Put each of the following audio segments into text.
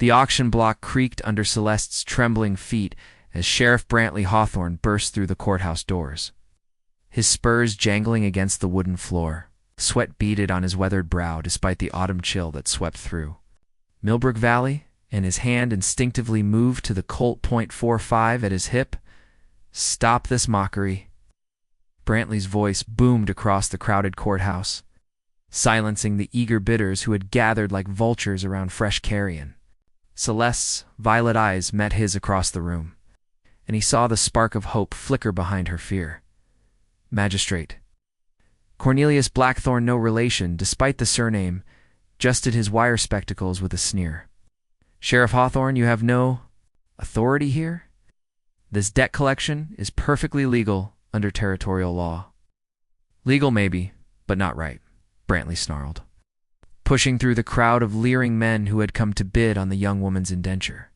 The auction block creaked under Celeste's trembling feet as Sheriff Brantley Hawthorne burst through the courthouse doors. His spurs jangling against the wooden floor, sweat beaded on his weathered brow despite the autumn chill that swept through. Millbrook Valley, and his hand instinctively moved to the Colt .45 at his hip. "Stop this mockery." Brantley's voice boomed across the crowded courthouse, silencing the eager bidders who had gathered like vultures around fresh carrion. Celeste's violet eyes met his across the room, and he saw the spark of hope flicker behind her fear. Magistrate Cornelius Blackthorne, no relation, despite the surname, adjusted his wire spectacles with a sneer. "Sheriff Hawthorne, you have no authority here? This debt collection is perfectly legal under territorial law." "Legal maybe, but not right," Brantley snarled, pushing through the crowd of leering men who had come to bid on the young woman's indenture.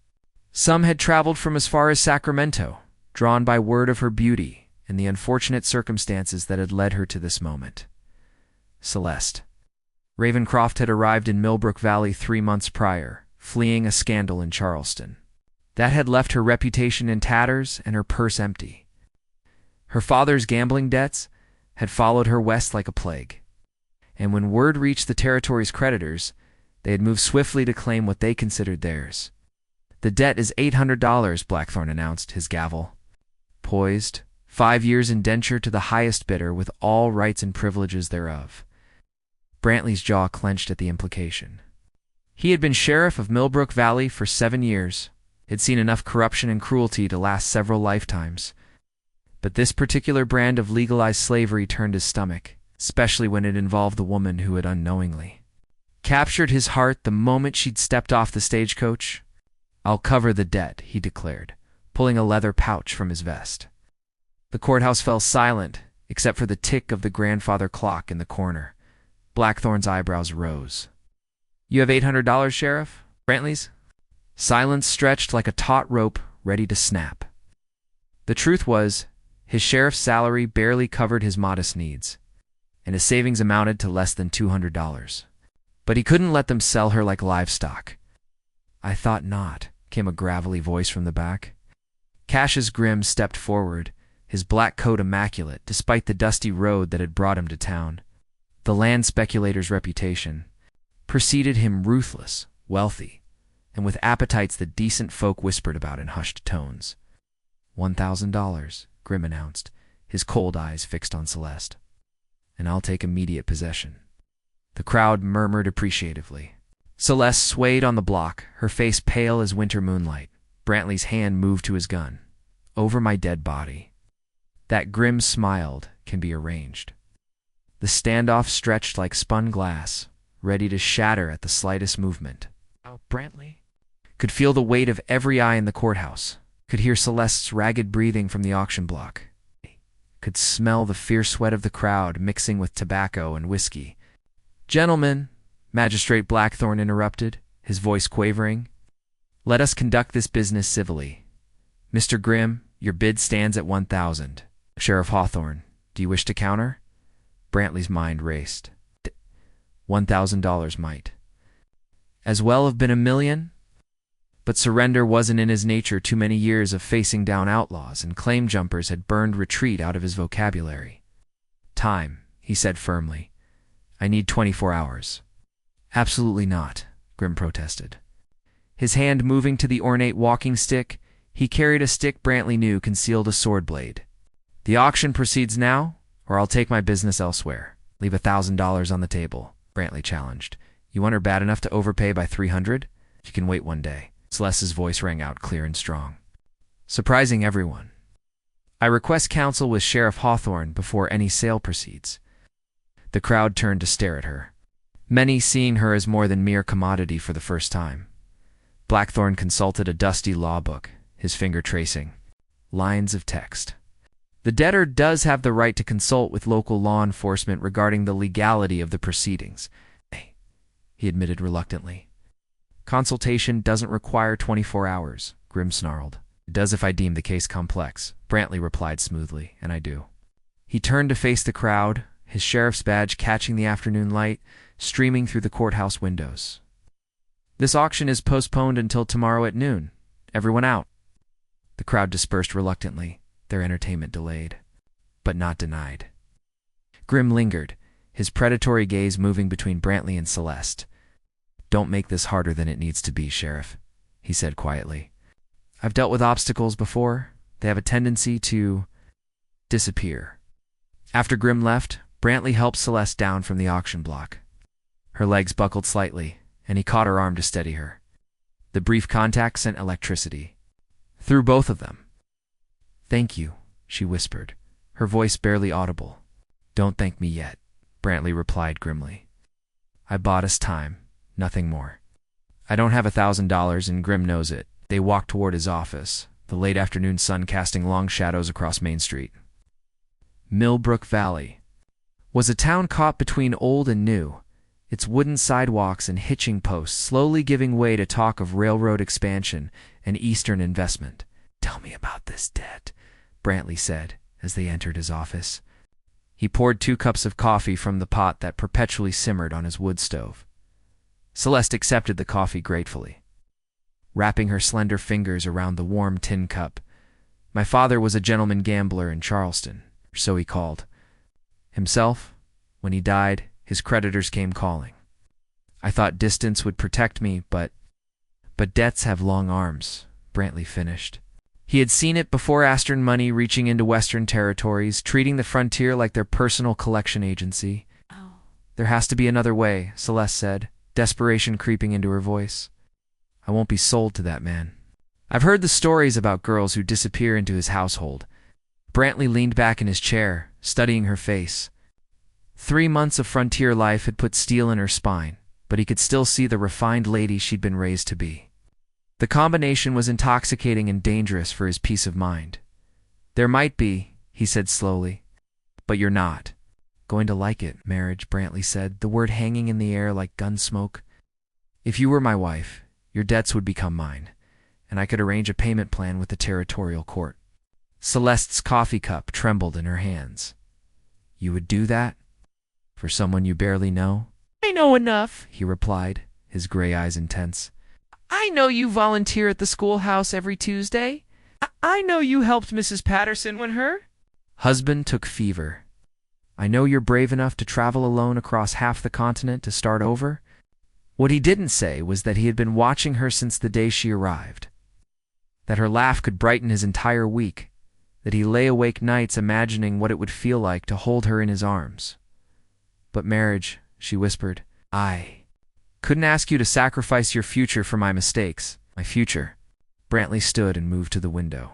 Some had traveled from as far as Sacramento, drawn by word of her beauty and the unfortunate circumstances that had led her to this moment. Celeste Ravencroft had arrived in Millbrook Valley 3 months prior, fleeing a scandal in Charleston. That had left her reputation in tatters and her purse empty. Her father's gambling debts had followed her west like a plague, and when word reached the territory's creditors, they had moved swiftly to claim what they considered theirs. "The debt is $800, Blackthorne announced, his gavel poised. 5 years indenture to the highest bidder with all rights and privileges thereof." Brantley's jaw clenched at the implication. He had been sheriff of Millbrook Valley for 7 years, had seen enough corruption and cruelty to last several lifetimes. But this particular brand of legalized slavery turned his stomach, especially when it involved the woman who had unknowingly captured his heart the moment she'd stepped off the stagecoach. "I'll cover the debt," he declared, pulling a leather pouch from his vest. The courthouse fell silent, except for the tick of the grandfather clock in the corner. Blackthorne's eyebrows rose. "You have $800, Sheriff?" Brantley's silence stretched like a taut rope ready to snap. The truth was, his sheriff's salary barely covered his modest needs, and his savings amounted to less than $200. But he couldn't let them sell her like livestock. "I thought not," came a gravelly voice from the back. Cassius Grimm stepped forward, his black coat immaculate despite the dusty road that had brought him to town. The land speculator's reputation preceded him, ruthless, wealthy, and with appetites that decent folk whispered about in hushed tones. $1,000, Grimm announced, his cold eyes fixed on Celeste. "And I'll take immediate possession." The crowd murmured appreciatively. Celeste swayed on the block, her face pale as winter moonlight. Brantley's hand moved to his gun. "Over my dead body." That Grimm smiled can be arranged. The standoff stretched like spun glass, ready to shatter at the slightest movement. Brantley could feel the weight of every eye in the courthouse, could hear Celeste's ragged breathing from the auction block, could smell the fierce sweat of the crowd mixing with tobacco and whiskey. "Gentlemen," Magistrate Blackthorne interrupted, his voice quavering, "let us conduct this business civilly. Mr. Grimm, your bid stands at 1,000. Sheriff Hawthorne, do you wish to counter?" Brantley's mind raced. $1,000 might as well have been $1 million, but surrender wasn't in his nature. Too many years of facing down outlaws and claim jumpers had burned retreat out of his vocabulary. "Time," he said firmly. "I need 24 hours. "Absolutely not," Grimm protested. His hand moving to the ornate walking stick, he carried a stick Brantley knew concealed a sword blade. "The auction proceeds now, or I'll take my business elsewhere." "Leave $1,000 on the table," Brantley challenged. "You want her bad enough to overpay by 300? You can wait 1 day." Celeste's voice rang out clear and strong, surprising everyone. "I request counsel with Sheriff Hawthorne before any sale proceeds." The crowd turned to stare at her, many seeing her as more than mere commodity for the first time. Blackthorne consulted a dusty law book, his finger tracing lines of text. "The debtor does have the right to consult with local law enforcement regarding the legality of the proceedings," he admitted reluctantly. "Consultation doesn't require 24 hours, Grimm snarled. "It does if I deem the case complex," Brantley replied smoothly, "and I do." He turned to face the crowd, his sheriff's badge catching the afternoon light, streaming through the courthouse windows. This auction is postponed until tomorrow at noon. Everyone out." The crowd dispersed reluctantly, their entertainment delayed, but not denied. Grim lingered, his predatory gaze moving between Brantley and Celeste. "Don't make this harder than it needs to be, Sheriff," he said quietly. "I've dealt with obstacles before. They have a tendency to disappear." After Grim left, Brantley helped Celeste down from the auction block. Her legs buckled slightly, and he caught her arm to steady her. The brief contact sent electricity through both of them. "Thank you," she whispered, her voice barely audible. "Don't thank me yet," Brantley replied grimly. "I bought us time, nothing more. I don't have $1,000, and Grim knows it." They walked toward his office, the late afternoon sun casting long shadows across Main Street. Millbrook Valley was a town caught between old and new, its wooden sidewalks and hitching posts slowly giving way to talk of railroad expansion and Eastern investment. "Tell me about this debt," Brantley said as they entered his office. He poured 2 cups of coffee from the pot that perpetually simmered on his wood stove. Celeste accepted the coffee gratefully, wrapping her slender fingers around the warm tin cup. "My father was a gentleman gambler in Charleston, or so he called himself. When he died, his creditors came calling. I thought distance would protect me, but debts have long arms," Brantley finished. He had seen it before: Eastern money reaching into Western territories, treating the frontier like their personal collection agency. Oh. "There has to be another way," Celeste said, desperation creeping into her voice. "I won't be sold to that man. I've heard the stories about girls who disappear into his household." Brantley leaned back in his chair, studying her face. 3 months of frontier life had put steel in her spine, but he could still see the refined lady she'd been raised to be. The combination was intoxicating and dangerous for his peace of mind. "There might be," he said slowly, "but you're not going to like it." "Marriage," Brantley said, the word hanging in the air like gun smoke. "If you were my wife, your debts would become mine, and I could arrange a payment plan with the territorial court." Celeste's coffee cup trembled in her hands. "You would do that? For someone you barely know?" "I know enough," he replied, his gray eyes intense. "I know you volunteer at the schoolhouse every Tuesday. I know you helped Mrs. Patterson when her husband took fever. I know you're brave enough to travel alone across half the continent to start over." What he didn't say was that he had been watching her since the day she arrived, that her laugh could brighten his entire week, that he lay awake nights imagining what it would feel like to hold her in his arms. "But marriage," she whispered, "I couldn't ask you to sacrifice your future for my mistakes." "My future." Brantley stood and moved to the window,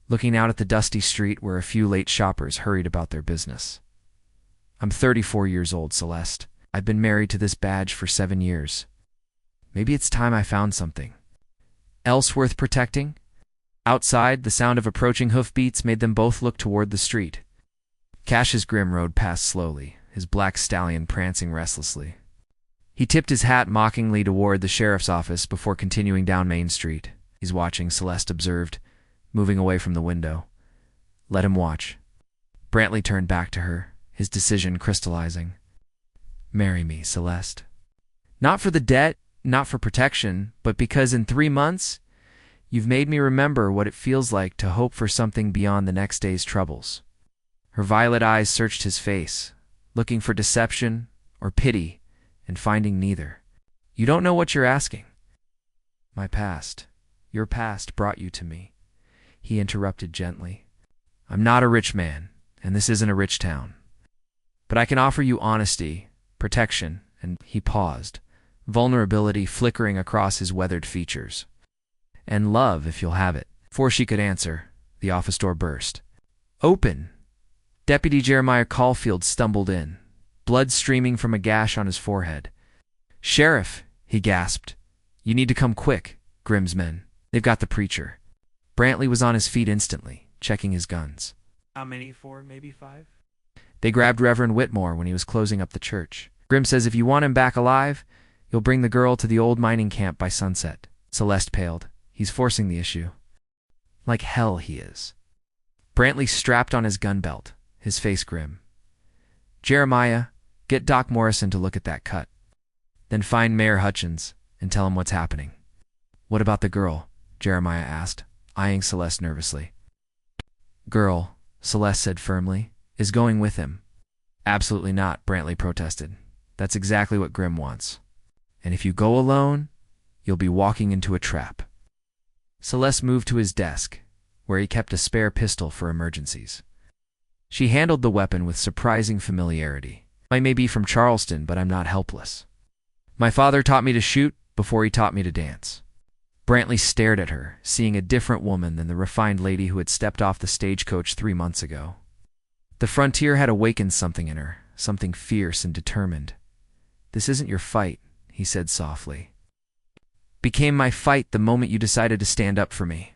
looking out at the dusty street where a few late shoppers hurried about their business. "I'm 34 years old, Celeste. I've been married to this badge for 7 years. Maybe it's time I found something else worth protecting." Outside, the sound of approaching hoofbeats made them both look toward the street. Cassius Grim rode past slowly, his black stallion prancing restlessly. He tipped his hat mockingly toward the sheriff's office before continuing down Main Street. "He's watching," Celeste observed, moving away from the window. "Let him watch." Brantley turned back to her, his decision crystallizing. "Marry me, Celeste. Not for the debt, not for protection, but because in 3 months, you've made me remember what it feels like to hope for something beyond the next day's troubles." Her violet eyes searched his face, looking for deception or pity, and finding neither. "You don't know what you're asking." "My past, your past brought you to me," he interrupted gently. "I'm not a rich man, and this isn't a rich town. But I can offer you honesty, protection," and he paused, vulnerability flickering across his weathered features. "And love, if you'll have it." Before she could answer, the office door burst open. Deputy Jeremiah Caulfield stumbled in, blood streaming from a gash on his forehead. "Sheriff," he gasped, "you need to come quick. Grimm's men. They've got the preacher." Brantley was on his feet instantly, checking his guns. How many? 4, maybe 5? "They grabbed Reverend Whitmore when he was closing up the church. Grimm says if you want him back alive, you'll bring the girl to the old mining camp by sunset." Celeste paled. "He's forcing the issue." "Like hell he is." Brantley strapped on his gun belt, his face grim. "Jeremiah, get Doc Morrison to look at that cut. Then find Mayor Hutchins. and tell him what's happening. What about the girl? Jeremiah asked, eyeing Celeste nervously. Girl, Celeste said firmly, is going with him. Absolutely not, Brantley protested. That's exactly what Grim wants. And if you go alone, you'll be walking into a trap. Celeste moved to his desk, where he kept a spare pistol for emergencies. She handled the weapon with surprising familiarity. I may be from Charleston, but I'm not helpless. My father taught me to shoot before he taught me to dance. Brantley stared at her, seeing a different woman than the refined lady who had stepped off the stagecoach 3 months ago. The frontier had awakened something in her, something fierce and determined. This isn't your fight, he said softly. Became my fight the moment you decided to stand up for me.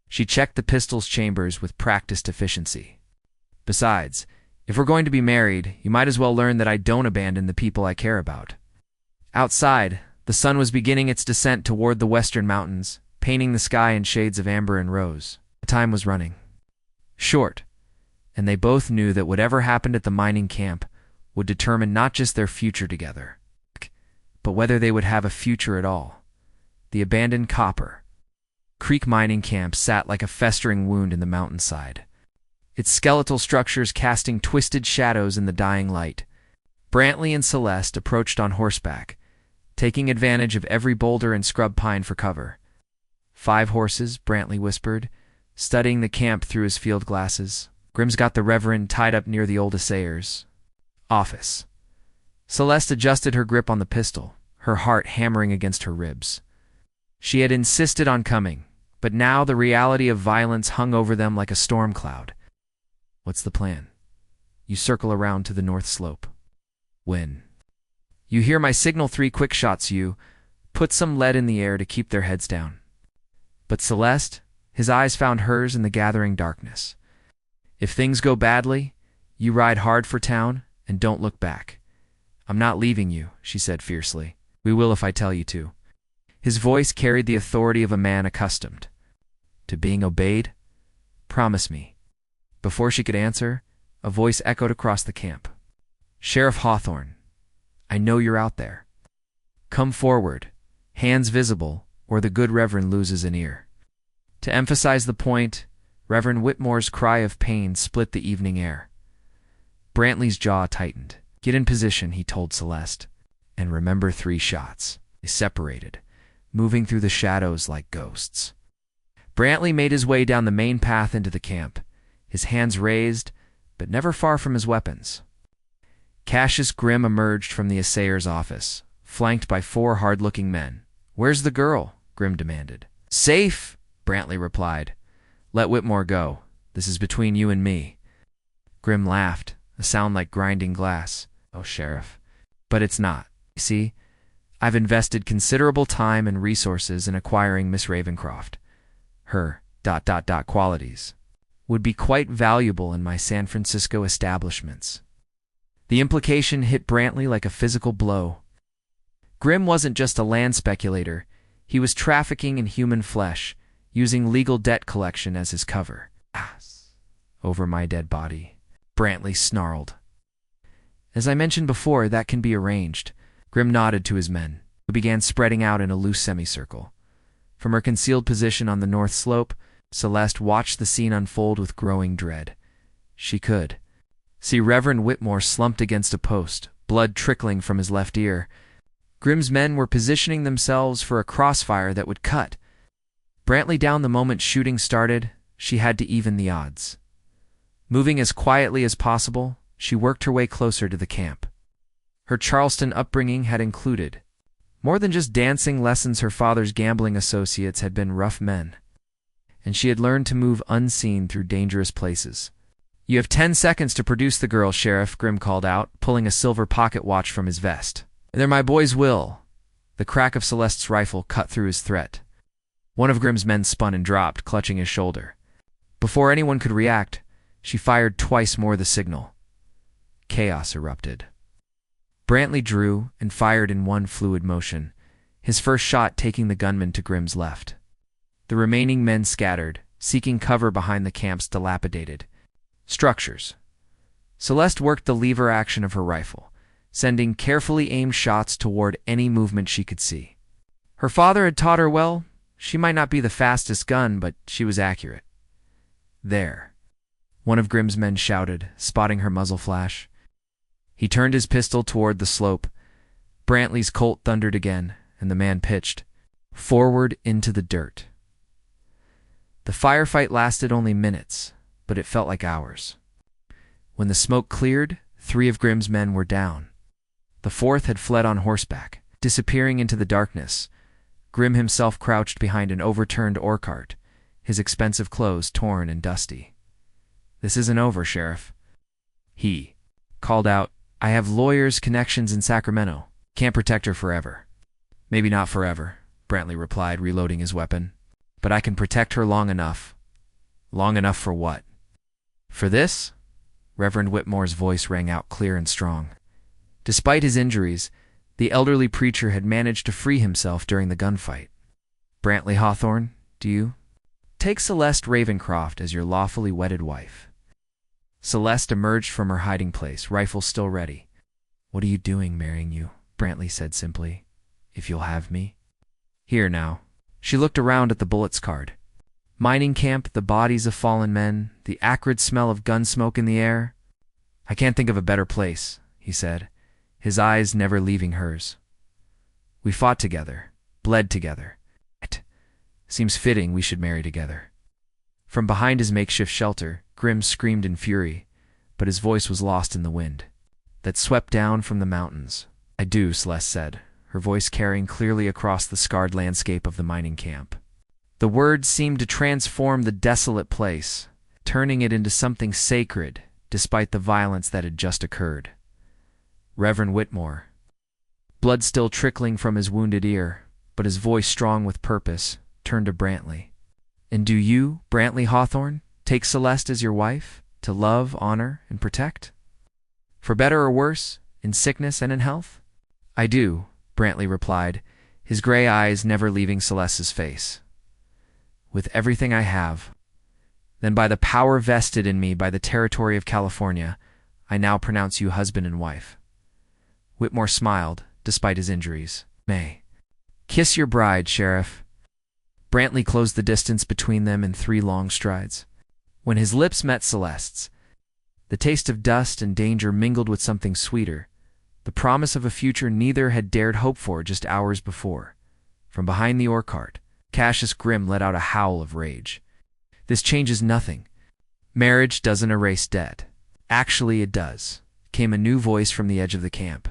She checked the pistol's chambers with practiced efficiency. Besides, if we're going to be married, you might as well learn that I don't abandon the people I care about. Outside, the sun was beginning its descent toward the western mountains, painting the sky in shades of amber and rose. The time was running short, and they both knew that whatever happened at the mining camp would determine not just their future together, but whether they would have a future at all. The abandoned Copper Creek mining camp sat like a festering wound in the mountainside, its skeletal structures casting twisted shadows in the dying light. Brantley and Celeste approached on horseback, taking advantage of every boulder and scrub pine for cover. 5 horses, Brantley whispered, studying the camp through his field glasses. Grim's got the Reverend tied up near the old assayer's office. Celeste adjusted her grip on the pistol, her heart hammering against her ribs. She had insisted on coming, but now the reality of violence hung over them like a storm cloud. What's the plan? You circle around to the north slope. When you hear my signal 3 quick shots, you put some lead in the air to keep their heads down. But Celeste, his eyes found hers in the gathering darkness. If things go badly, you ride hard for town and don't look back. I'm not leaving you, she said fiercely. We will if I tell you to. His voice carried the authority of a man accustomed to being obeyed. Promise me. Before she could answer, a voice echoed across the camp. Sheriff Hawthorne, I know you're out there. Come forward, hands visible, or the good Reverend loses an ear. To emphasize the point, Reverend Whitmore's cry of pain split the evening air. Brantley's jaw tightened. Get in position, he told Celeste, and remember 3 shots. They separated, moving through the shadows like ghosts. Brantley made his way down the main path into the camp, his hands raised, but never far from his weapons. Cassius Grim emerged from the assayer's office, flanked by 4 hard-looking men. Where's the girl? Grim demanded. Safe, Brantley replied. Let Whitmore go. This is between you and me. Grim laughed, a sound like grinding glass. Oh, Sheriff. But it's not. You see, I've invested considerable time and resources in acquiring Miss Ravencroft. Her ... qualities would be quite valuable in my San Francisco establishments. The implication hit Brantley like a physical blow. Grim wasn't just a land speculator. He was trafficking in human flesh, using legal debt collection as his cover. Over my dead body, Brantley snarled. As I mentioned before, that can be arranged. Grim nodded to his men, who began spreading out in a loose semicircle. From her concealed position on the north slope, Celeste watched the scene unfold with growing dread. She could see Reverend Whitmore slumped against a post, blood trickling from his left ear. Grim's men were positioning themselves for a crossfire that would cut Brantley down the moment shooting started. She had to even the odds. Moving as quietly as possible, she worked her way closer to the camp. Her Charleston upbringing had included more than just dancing lessons. Her father's gambling associates had been rough men, and she had learned to move unseen through dangerous places. You have 10 seconds to produce the girl, Sheriff, Grim called out, pulling a silver pocket watch from his vest. They're my boys, Will. The crack of Celeste's rifle cut through his threat. One of Grim's men spun and dropped, clutching his shoulder. Before anyone could react, she fired twice more the signal. Chaos erupted. Brantley drew and fired in one fluid motion, his first shot taking the gunman to Grim's left. The remaining men scattered, seeking cover behind the camp's dilapidated structures. Celeste worked the lever action of her rifle, sending carefully aimed shots toward any movement she could see. Her father had taught her well. She might not be the fastest gun, but she was accurate. There, one of Grimm's men shouted, spotting her muzzle flash. He turned his pistol toward the slope. Brantley's Colt thundered again, and the man pitched forward into the dirt. The firefight lasted only minutes, but it felt like hours. When the smoke cleared, 3 of Grimm's men were down. The 4th had fled on horseback, disappearing into the darkness. Grimm himself crouched behind an overturned ore cart, his expensive clothes torn and dusty. "This isn't over, Sheriff." He called out, "I have lawyers' connections in Sacramento. Can't protect her forever." "Maybe not forever," Brantley replied, reloading his weapon. "But I can protect her long enough." "Long enough for what?" "For this?" Reverend Whitmore's voice rang out clear and strong. Despite his injuries, the elderly preacher had managed to free himself during the gunfight. "Brantley Hawthorne, do you take Celeste Ravencroft as your lawfully wedded wife?" Celeste emerged from her hiding place, rifle still ready. "What are you doing marrying you?" Brantley said simply. "If you'll have me." "Here now." She looked around at the bullets card. Mining camp, the bodies of fallen men, the acrid smell of gun smoke in the air. "I can't think of a better place," he said, his eyes never leaving hers. "We fought together, bled together. It seems fitting we should marry together." From behind his makeshift shelter, Grimm screamed in fury, but his voice was lost in the wind that swept down from the mountains. "I do," Celeste said, her voice carrying clearly across the scarred landscape of the mining camp. The words seemed to transform the desolate place, turning it into something sacred, despite the violence that had just occurred. Reverend Whitmore, blood still trickling from his wounded ear, but his voice strong with purpose, turned to Brantley. "And do you, Brantley Hawthorne, take Celeste as your wife, to love, honor, and protect? For better or worse, in sickness and in health?" "I do," Brantley replied, his gray eyes never leaving Celeste's face. "With everything I have. Then by the power vested in me by the territory of California, I now pronounce you husband and wife." Whitmore smiled, despite his injuries. "May. Kiss your bride, Sheriff." Brantley closed the distance between them in 3 long strides. When his lips met Celeste's, the taste of dust and danger mingled with something sweeter, the promise of a future neither had dared hope for just hours before. From behind the ore cart, Cassius Grimm let out a howl of rage. "This changes nothing. Marriage doesn't erase debt." "Actually, it does," came a new voice from the edge of the camp.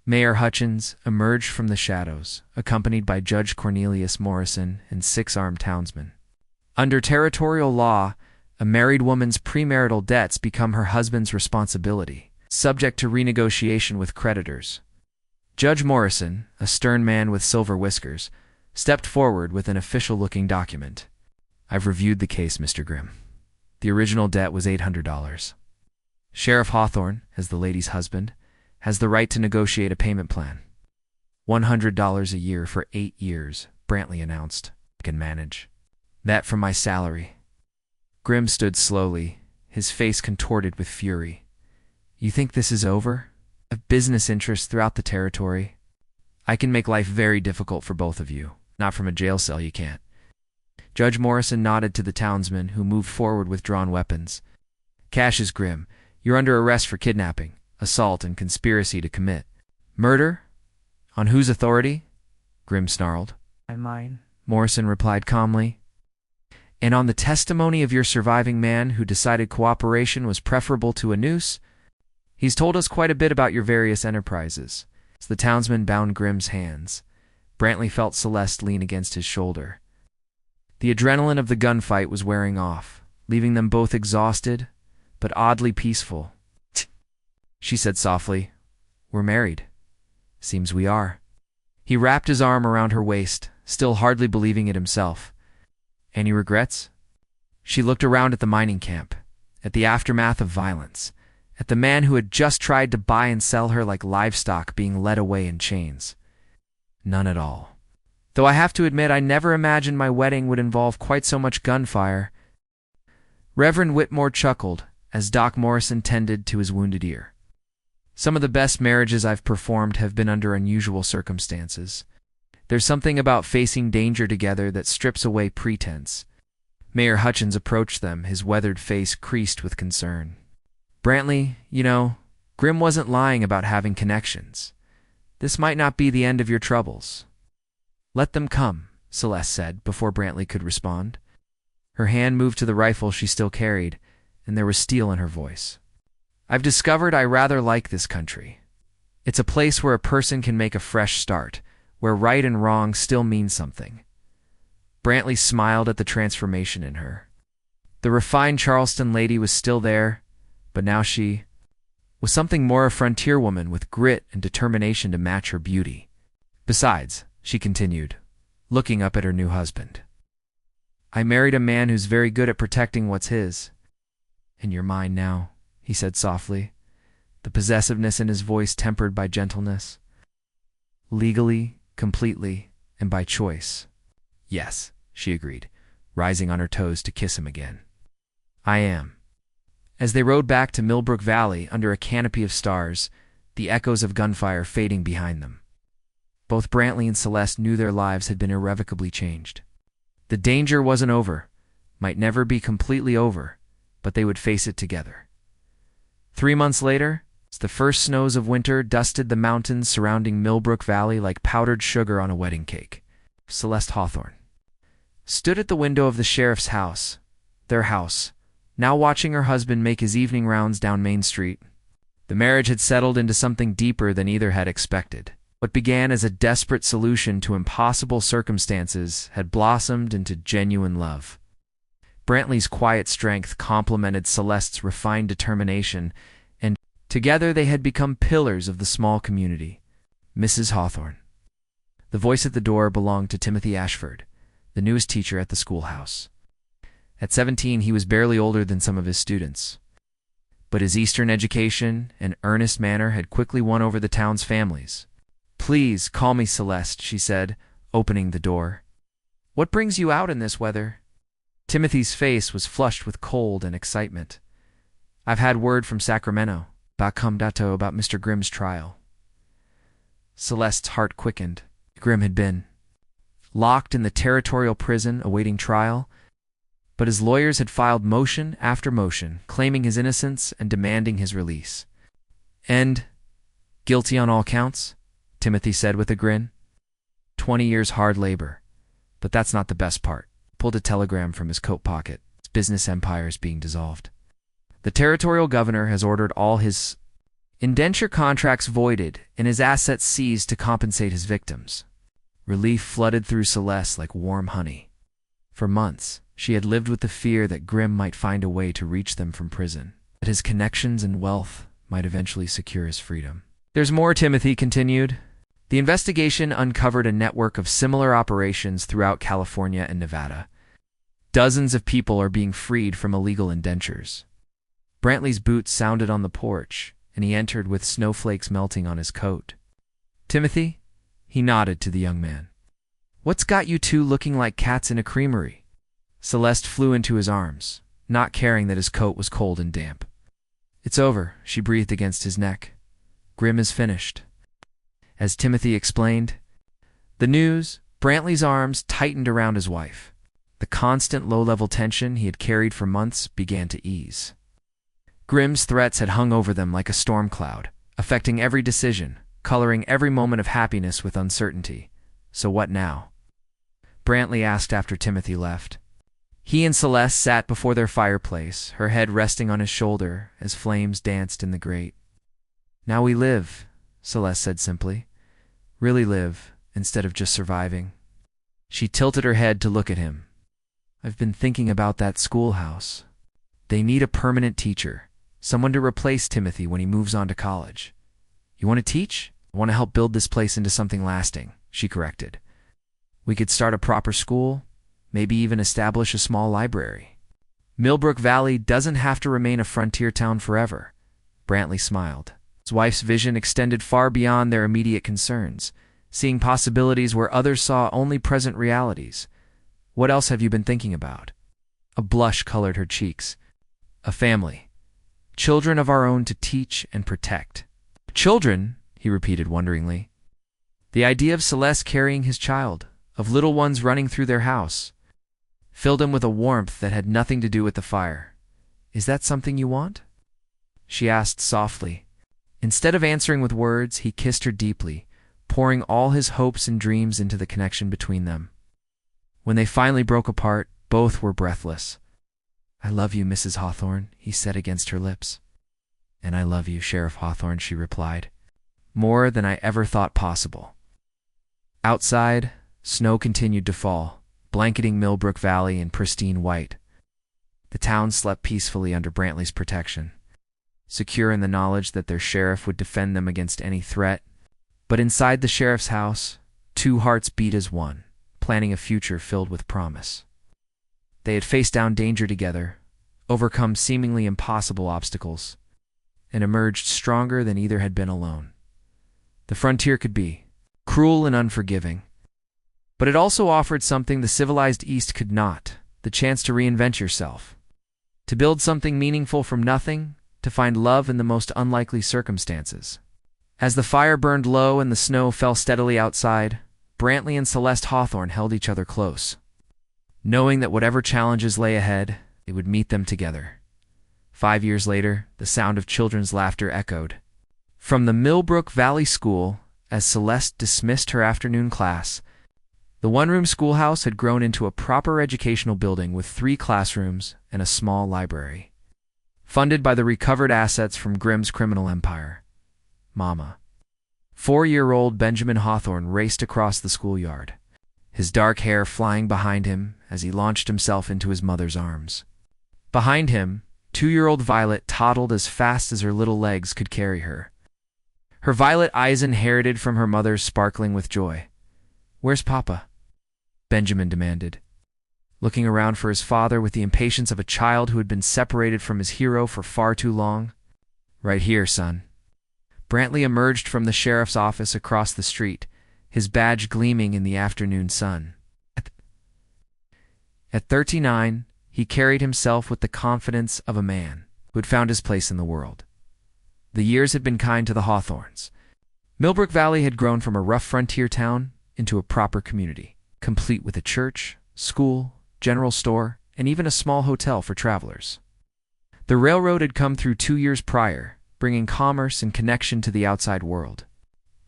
Mayor Hutchins emerged from the shadows, accompanied by Judge Cornelius Morrison and 6 armed townsmen. Under territorial law, a married woman's premarital debts become her husband's responsibility, subject to renegotiation with creditors. Judge Morrison, a stern man with silver whiskers, stepped forward with an official-looking document. "I've reviewed the case, Mr. Grimm. The original debt was $800. Sheriff Hawthorne, as the lady's husband, has the right to negotiate a payment plan. $100 a year for 8 years, Brantley announced. "I can manage. That from my salary." Grimm stood slowly, his face contorted with fury. "You think this is over? A business interest throughout the territory? I can make life very difficult for both of you. Not from a jail cell, you can't." Judge Morrison nodded to the townsmen, who moved forward with drawn weapons. "Cassius Grimm, you're under arrest for kidnapping, assault, and conspiracy to commit murder." "On whose authority?" Grimm snarled. "On mine," Morrison replied calmly. "And on the testimony of your surviving man who decided cooperation was preferable to a noose? He's told us quite a bit about your various enterprises." As the townsman bound Grimm's hands, Brantley felt Celeste lean against his shoulder. The adrenaline of the gunfight was wearing off, leaving them both exhausted, but oddly peaceful. She said softly, "We're married." "Seems we are." He wrapped his arm around her waist, still hardly believing it himself. "Any regrets?" She looked around at the mining camp, at the aftermath of violence, at the man who had just tried to buy and sell her like livestock being led away in chains. "None at all. Though I have to admit I never imagined my wedding would involve quite so much gunfire." Reverend Whitmore chuckled as Doc Morrison tended to his wounded ear. "Some of the best marriages I've performed have been under unusual circumstances. There's something about facing danger together that strips away pretense. Mayor Hutchins approached them, his weathered face creased with concern. Brantley, Grim wasn't lying about having connections. This might not be the end of your troubles. Let them come, Celeste said, before Brantley could respond. Her hand moved to the rifle she still carried, and there was steel in her voice. I've discovered I rather like this country. It's a place where a person can make a fresh start, where right and wrong still mean something. Brantley smiled at the transformation in her. The refined Charleston lady was still there, but now she was something more a frontier woman with grit and determination to match her beauty. Besides, she continued, looking up at her new husband, I married a man who's very good at protecting what's his. And you're mine now, he said softly, the possessiveness in his voice tempered by gentleness. Legally, completely, and by choice. Yes, she agreed, rising on her toes to kiss him again. I am. As they rode back to Millbrook Valley under a canopy of stars, the echoes of gunfire fading behind them, both Brantley and Celeste knew their lives had been irrevocably changed. The danger wasn't over, might never be completely over, but they would face it together. 3 months later, as the first snows of winter dusted the mountains surrounding Millbrook Valley like powdered sugar on a wedding cake, Celeste Hawthorne stood at the window of the sheriff's house, their house, now watching her husband make his evening rounds down Main Street. The marriage had settled into something deeper than either had expected. What began as a desperate solution to impossible circumstances had blossomed into genuine love. Brantley's quiet strength complemented Celeste's refined determination, and together they had become pillars of the small community. Mrs. Hawthorne. The voice at the door belonged to Timothy Ashford, the newest teacher at the schoolhouse. At 17, he was barely older than some of his students. But his Eastern education and earnest manner had quickly won over the town's families. Please call me Celeste, she said, opening the door. What brings you out in this weather? Timothy's face was flushed with cold and excitement. I've had word from Sacramento, about Mr. Grimm's trial. Celeste's heart quickened. Grimm had been locked in the territorial prison awaiting trial, but his lawyers had filed motion after motion, claiming his innocence and demanding his release. And guilty on all counts? Timothy said with a grin. 20 years hard labor. But that's not the best part. Pulled a telegram from his coat pocket. His business empire is being dissolved. The territorial governor has ordered all his indenture contracts voided and his assets seized to compensate his victims. Relief flooded through Celeste like warm honey. For months, she had lived with the fear that Grimm might find a way to reach them from prison, that his connections and wealth might eventually secure his freedom. There's more, Timothy continued. The investigation uncovered a network of similar operations throughout California and Nevada. Dozens of people are being freed from illegal indentures. Brantley's boots sounded on the porch, and he entered with snowflakes melting on his coat. Timothy? He nodded to the young man. What's got you two looking like cats in a creamery? Celeste flew into his arms, not caring that his coat was cold and damp. It's over, she breathed against his neck. Grimm is finished. As Timothy explained, the news, Brantley's arms tightened around his wife. The constant low-level tension he had carried for months began to ease. Grimm's threats had hung over them like a storm cloud, affecting every decision, coloring every moment of happiness with uncertainty. So what now? Brantley asked after Timothy left. He and Celeste sat before their fireplace, her head resting on his shoulder as flames danced in the grate. Now we live, Celeste said simply. Really live, instead of just surviving. She tilted her head to look at him. I've been thinking about that schoolhouse. They need a permanent teacher, someone to replace Timothy when he moves on to college. You want to teach? I want to help build this place into something lasting, she corrected. We could start a proper school, maybe even establish a small library. Millbrook Valley doesn't have to remain a frontier town forever. Brantley smiled. His wife's vision extended far beyond their immediate concerns, seeing possibilities where others saw only present realities. What else have you been thinking about? A blush colored her cheeks. A family. Children of our own to teach and protect. Children, he repeated wonderingly. The idea of Celeste carrying his child, of little ones running through their house, filled him with a warmth that had nothing to do with the fire. "Is that something you want?" she asked softly. Instead of answering with words, he kissed her deeply, pouring all his hopes and dreams into the connection between them. When they finally broke apart, both were breathless. "I love you, Mrs. Hawthorne," he said against her lips. "And I love you, Sheriff Hawthorne," she replied. "More than I ever thought possible." Outside, snow continued to fall, blanketing Millbrook Valley in pristine white. The town slept peacefully under Brantley's protection, secure in the knowledge that their sheriff would defend them against any threat. But inside the sheriff's house, two hearts beat as one, planning a future filled with promise. They had faced down danger together, overcome seemingly impossible obstacles, and emerged stronger than either had been alone. The frontier could be cruel and unforgiving, but it also offered something the civilized East could not: the chance to reinvent yourself, to build something meaningful from nothing, to find love in the most unlikely circumstances. As the fire burned low and the snow fell steadily outside, Brantley and Celeste Hawthorne held each other close, knowing that whatever challenges lay ahead, it would meet them together. 5 years later, the sound of children's laughter echoed from the Millbrook Valley School as Celeste dismissed her afternoon class. The one-room schoolhouse had grown into a proper educational building with 3 classrooms and a small library. Funded by the recovered assets from Grimm's criminal empire, Mama. 4-year-old Benjamin Hawthorne raced across the schoolyard, his dark hair flying behind him as he launched himself into his mother's arms. Behind him, 2-year-old Violet toddled as fast as her little legs could carry her, her violet eyes inherited from her mother sparkling with joy. "Where's Papa?" Benjamin demanded, looking around for his father with the impatience of a child who had been separated from his hero for far too long. "Right here, son." Brantley emerged from the sheriff's office across the street, his badge gleaming in the afternoon sun. At 39, he carried himself with the confidence of a man who had found his place in the world. The years had been kind to the Hawthorns. Millbrook Valley had grown from a rough frontier town into a proper community, complete with a church, school, general store, and even a small hotel for travelers. The railroad had come through 2 years prior, bringing commerce and connection to the outside world.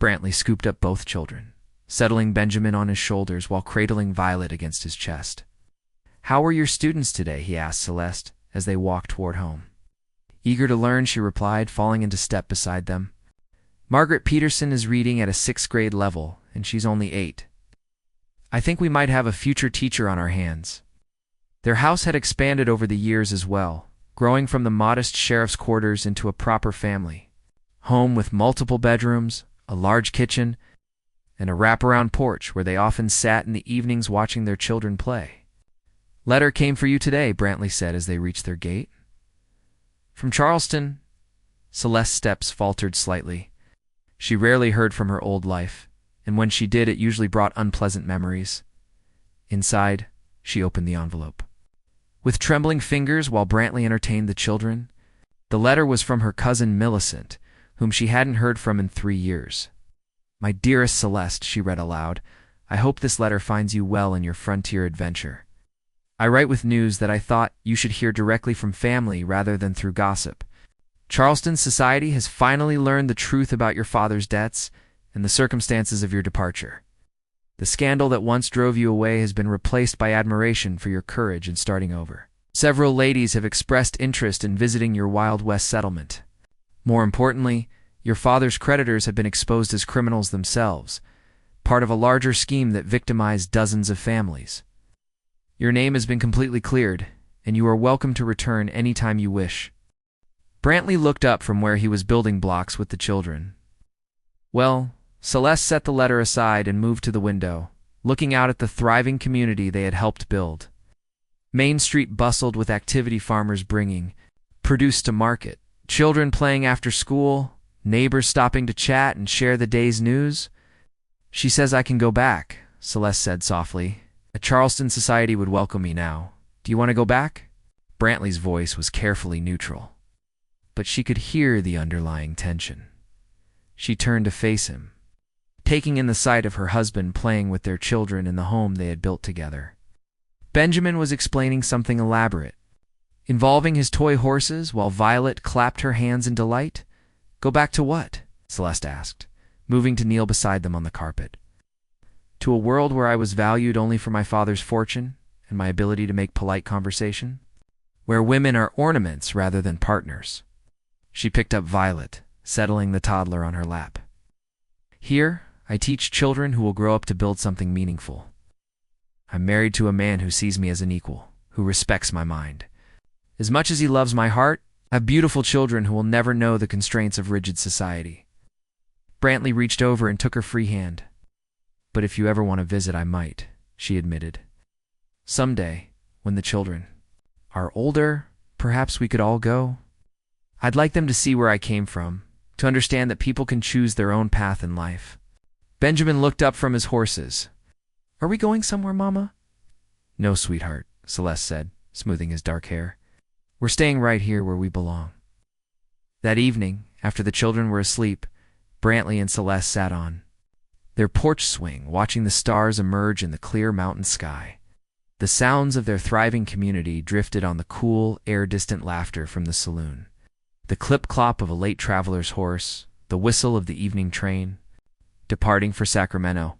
Brantley scooped up both children, settling Benjamin on his shoulders while cradling Violet against his chest. "How were your students today?" he asked Celeste as they walked toward home. "Eager to learn," she replied, falling into step beside them. "Margaret Peterson is reading at a 6th grade level, and she's only 8. I think we might have a future teacher on our hands." Their house had expanded over the years as well, growing from the modest sheriff's quarters into a proper family home with multiple bedrooms, a large kitchen, and a wraparound porch where they often sat in the evenings watching their children play. "Letter came for you today," Brantley said as they reached their gate. "From Charleston." Celeste's steps faltered slightly. She rarely heard from her old life, and when she did, it usually brought unpleasant memories. Inside, she opened the envelope. With trembling fingers while Brantley entertained the children, the letter was from her cousin Millicent, whom she hadn't heard from in 3 years. "My dearest Celeste," she read aloud, "I hope this letter finds you well in your frontier adventure. I write with news that I thought you should hear directly from family rather than through gossip. Charleston society has finally learned the truth about your father's debts and the circumstances of your departure. The scandal that once drove you away has been replaced by admiration for your courage in starting over. Several ladies have expressed interest in visiting your Wild West settlement. More importantly, your father's creditors have been exposed as criminals themselves, part of a larger scheme that victimized dozens of families. Your name has been completely cleared, and you are welcome to return any time you wish." Brantley looked up from where he was building blocks with the children. Well, Celeste set the letter aside and moved to the window, looking out at the thriving community they had helped build. Main Street bustled with activity farmers bringing produce to market, children playing after school, neighbors stopping to chat and share the day's news. "She says I can go back," Celeste said softly. "A Charleston society would welcome me now. Do you want to go back?" Brantley's voice was carefully neutral, but she could hear the underlying tension. She turned to face him. taking in the sight of her husband playing with their children in the home they had built together. Benjamin was explaining something elaborate, involving his toy horses, while Violet clapped her hands in delight. "Go back to what?" Celeste asked, moving to kneel beside them on the carpet. "To a world where I was valued only for my father's fortune and my ability to make polite conversation, where women are ornaments rather than partners." She picked up Violet, settling the toddler on her lap. "Here, I teach children who will grow up to build something meaningful. I'm married to a man who sees me as an equal, who respects my mind. As much as he loves my heart, I have beautiful children who will never know the constraints of rigid society." Brantley reached over and took her free hand. "But if you ever want to visit, I might," she admitted. "Someday, when the children are older, perhaps we could all go. I'd like them to see where I came from, to understand that people can choose their own path in life." Benjamin looked up from his horses. "Are we going somewhere, Mama?" "No, sweetheart," Celeste said, smoothing his dark hair. "We're staying right here where we belong." That evening, after the children were asleep, Brantley and Celeste sat on their porch swing, watching the stars emerge in the clear mountain sky. The sounds of their thriving community drifted on the cool, air-distant laughter from the saloon. The clip-clop of a late traveler's horse, the whistle of the evening train, departing for Sacramento.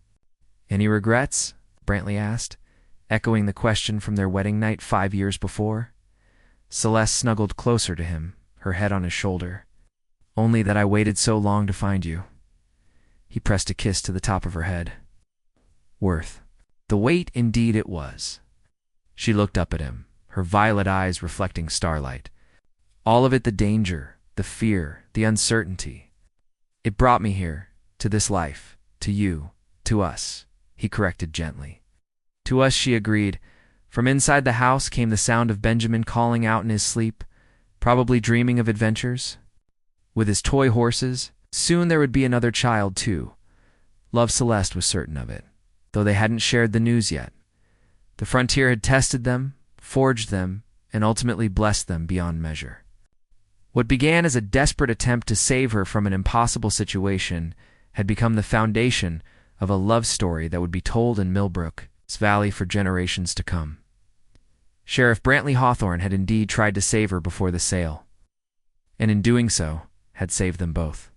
"Any regrets?" Brantley asked, echoing the question from their wedding night 5 years before. Celeste snuggled closer to him, her head on his shoulder. "Only that I waited so long to find you." He pressed a kiss to the top of her head. "Worth the wait, indeed it was." She looked up at him, her violet eyes reflecting starlight. "All of it, the danger, the fear, the uncertainty. It brought me here, to this life, to you, to us," he corrected gently. "To us," she agreed. From inside the house came the sound of Benjamin calling out in his sleep, probably dreaming of adventures with his toy horses. Soon there would be another child, too. Love Celeste was certain of it, though they hadn't shared the news yet. The frontier had tested them, forged them, and ultimately blessed them beyond measure. What began as a desperate attempt to save her from an impossible situation had become the foundation of a love story that would be told in Millbrook's Valley for generations to come. Sheriff Brantley Hawthorne had indeed tried to save her before the sale, and in doing so, had saved them both.